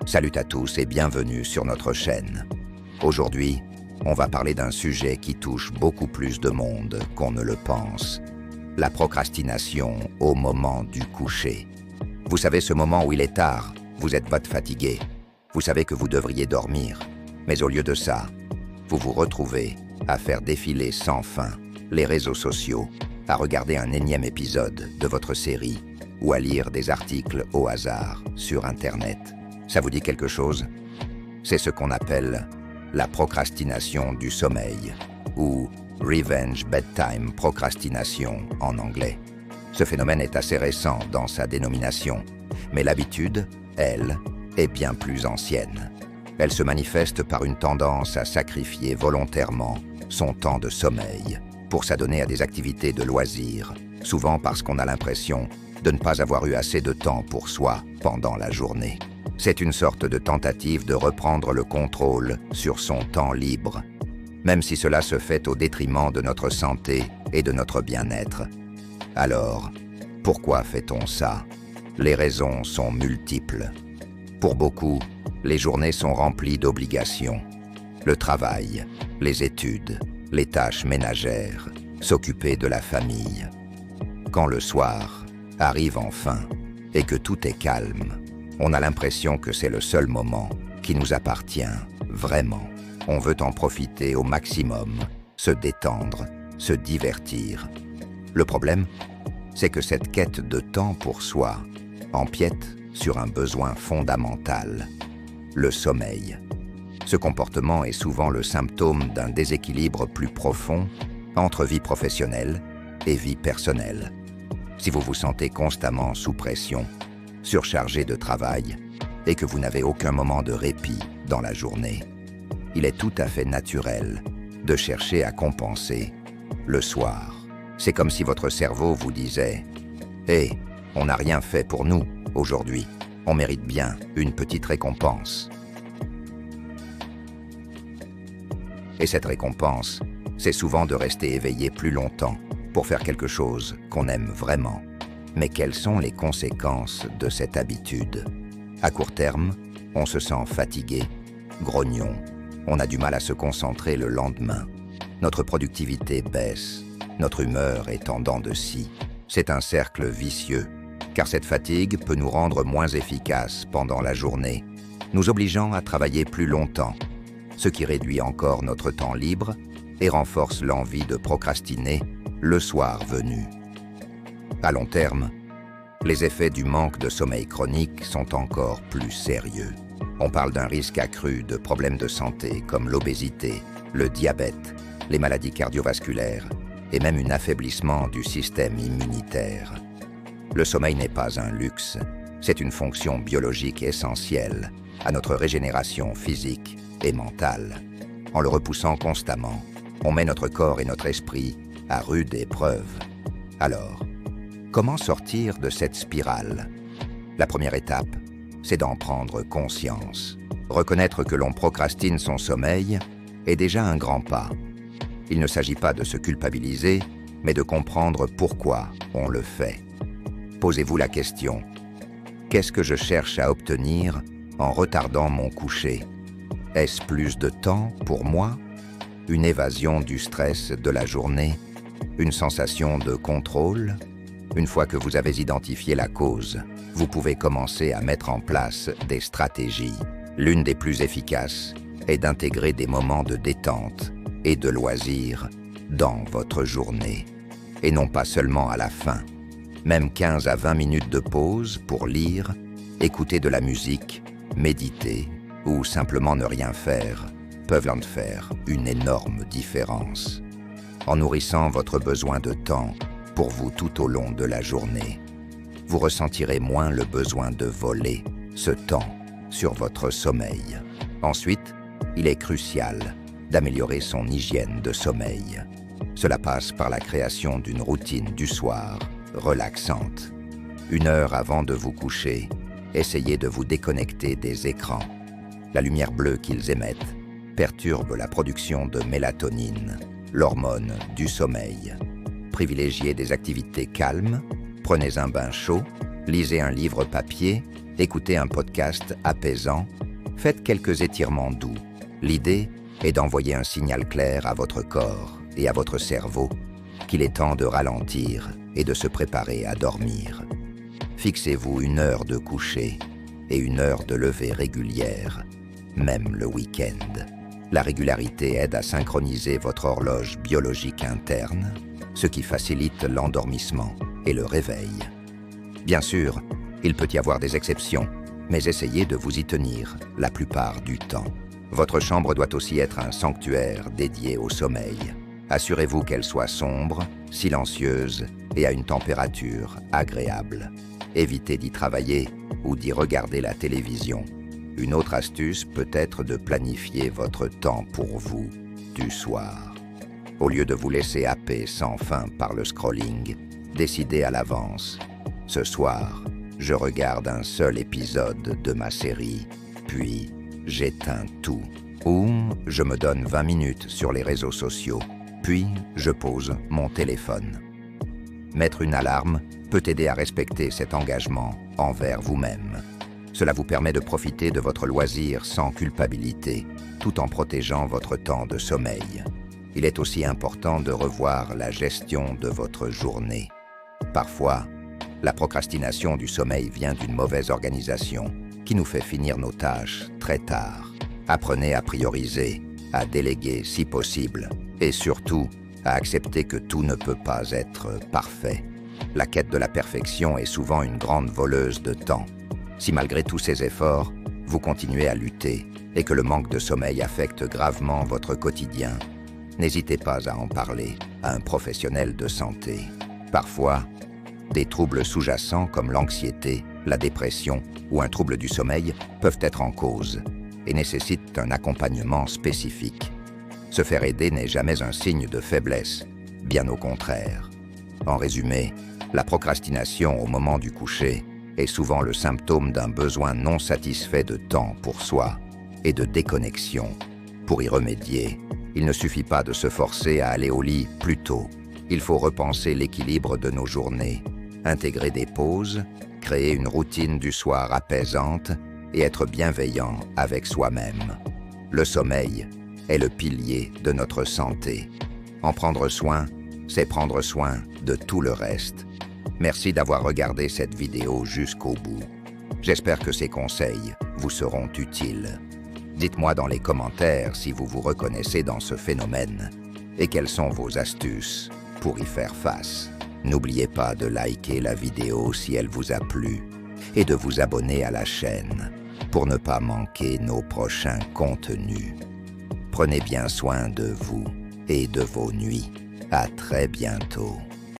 Salut à tous et bienvenue sur notre chaîne. Aujourd'hui, on va parler d'un sujet qui touche beaucoup plus de monde qu'on ne le pense. La procrastination au moment du coucher. Vous savez, ce moment où il est tard, vous êtes fatigué. Vous savez que vous devriez dormir. Mais au lieu de ça, vous vous retrouvez à faire défiler sans fin les réseaux sociaux, à regarder un énième épisode de votre série ou à lire des articles au hasard sur Internet. Ça vous dit quelque chose? C'est ce qu'on appelle la procrastination du sommeil, ou Revenge Bedtime Procrastination en anglais. Ce phénomène est assez récent dans sa dénomination, mais l'habitude, elle, est bien plus ancienne. Elle se manifeste par une tendance à sacrifier volontairement son temps de sommeil pour s'adonner à des activités de loisirs, souvent parce qu'on a l'impression de ne pas avoir eu assez de temps pour soi pendant la journée. C'est une sorte de tentative de reprendre le contrôle sur son temps libre, même si cela se fait au détriment de notre santé et de notre bien-être. Alors, pourquoi fait-on ça? Les raisons sont multiples. Pour beaucoup, les journées sont remplies d'obligations. Le travail, les études, les tâches ménagères, s'occuper de la famille. Quand le soir arrive enfin et que tout est calme, on a l'impression que c'est le seul moment qui nous appartient, vraiment. On veut en profiter au maximum, se détendre, se divertir. Le problème, c'est que cette quête de temps pour soi empiète sur un besoin fondamental, le sommeil. Ce comportement est souvent le symptôme d'un déséquilibre plus profond entre vie professionnelle et vie personnelle. Si vous vous sentez constamment sous pression, surchargé de travail et que vous n'avez aucun moment de répit dans la journée, il est tout à fait naturel de chercher à compenser le soir. C'est comme si votre cerveau vous disait « Hé, on n'a rien fait pour nous aujourd'hui, on mérite bien une petite récompense. » Et cette récompense, c'est souvent de rester éveillé plus longtemps pour faire quelque chose qu'on aime vraiment. Mais quelles sont les conséquences de cette habitude? À court terme, on se sent fatigué, grognon, on a du mal à se concentrer le lendemain. Notre productivité baisse, notre humeur est en dents de scie. C'est un cercle vicieux, car cette fatigue peut nous rendre moins efficaces pendant la journée, nous obligeant à travailler plus longtemps, ce qui réduit encore notre temps libre et renforce l'envie de procrastiner le soir venu. À long terme, les effets du manque de sommeil chronique sont encore plus sérieux. On parle d'un risque accru de problèmes de santé comme l'obésité, le diabète, les maladies cardiovasculaires et même un affaiblissement du système immunitaire. Le sommeil n'est pas un luxe, c'est une fonction biologique essentielle à notre régénération physique et mentale. En le repoussant constamment, on met notre corps et notre esprit à rude épreuve. Alors, comment sortir de cette spirale? La première étape, c'est d'en prendre conscience. Reconnaître que l'on procrastine son sommeil est déjà un grand pas. Il ne s'agit pas de se culpabiliser, mais de comprendre pourquoi on le fait. Posez-vous la question: qu'est-ce que je cherche à obtenir en retardant mon coucher? Est-ce plus de temps pour moi? Une évasion du stress de la journée? Une sensation de contrôle? Une fois que vous avez identifié la cause, vous pouvez commencer à mettre en place des stratégies. L'une des plus efficaces est d'intégrer des moments de détente et de loisirs dans votre journée. Et non pas seulement à la fin. Même 15 à 20 minutes de pause pour lire, écouter de la musique, méditer ou simplement ne rien faire peuvent en faire une énorme différence. En nourrissant votre besoin de temps pour vous tout au long de la journée, vous ressentirez moins le besoin de voler ce temps sur votre sommeil. Ensuite, il est crucial d'améliorer son hygiène de sommeil. Cela passe par la création d'une routine du soir relaxante. 1 heure avant de vous coucher, essayez de vous déconnecter des écrans. La lumière bleue qu'ils émettent perturbe la production de mélatonine, l'hormone du sommeil. Privilégiez des activités calmes, prenez un bain chaud, lisez un livre papier Écoutez un podcast apaisant, faites quelques étirements doux. L'idée est d'envoyer un signal clair à votre corps et à votre cerveau qu'il est temps de ralentir et de se préparer à dormir. Fixez-vous une heure de coucher et une heure de lever régulière, même le week-end. La régularité aide à synchroniser votre horloge biologique interne, ce qui facilite l'endormissement et le réveil. Bien sûr, il peut y avoir des exceptions, mais essayez de vous y tenir la plupart du temps. Votre chambre doit aussi être un sanctuaire dédié au sommeil. Assurez-vous qu'elle soit sombre, silencieuse et à une température agréable. Évitez d'y travailler ou d'y regarder la télévision. Une autre astuce peut être de planifier votre temps pour vous du soir. Au lieu de vous laisser happer sans fin par le scrolling, décidez à l'avance. Ce soir, je regarde un seul épisode de ma série, puis j'éteins tout. Ou je me donne 20 minutes sur les réseaux sociaux, puis je pose mon téléphone. Mettre une alarme peut aider à respecter cet engagement envers vous-même. Cela vous permet de profiter de votre loisir sans culpabilité, tout en protégeant votre temps de sommeil. Il est aussi important de revoir la gestion de votre journée. Parfois, la procrastination du sommeil vient d'une mauvaise organisation qui nous fait finir nos tâches très tard. Apprenez à prioriser, à déléguer si possible, et surtout à accepter que tout ne peut pas être parfait. La quête de la perfection est souvent une grande voleuse de temps. Si malgré tous ces efforts, vous continuez à lutter et que le manque de sommeil affecte gravement votre quotidien, n'hésitez pas à en parler à un professionnel de santé. Parfois, des troubles sous-jacents comme l'anxiété, la dépression ou un trouble du sommeil peuvent être en cause et nécessitent un accompagnement spécifique. Se faire aider n'est jamais un signe de faiblesse, bien au contraire. En résumé, la procrastination au moment du coucher est souvent le symptôme d'un besoin non satisfait de temps pour soi et de déconnexion. Pour y remédier, il ne suffit pas de se forcer à aller au lit plus tôt. Il faut repenser l'équilibre de nos journées, intégrer des pauses, créer une routine du soir apaisante et être bienveillant avec soi-même. Le sommeil est le pilier de notre santé. En prendre soin, c'est prendre soin de tout le reste. Merci d'avoir regardé cette vidéo jusqu'au bout. J'espère que ces conseils vous seront utiles. Dites-moi dans les commentaires si vous vous reconnaissez dans ce phénomène et quelles sont vos astuces pour y faire face. N'oubliez pas de liker la vidéo si elle vous a plu et de vous abonner à la chaîne pour ne pas manquer nos prochains contenus. Prenez bien soin de vous et de vos nuits. À très bientôt.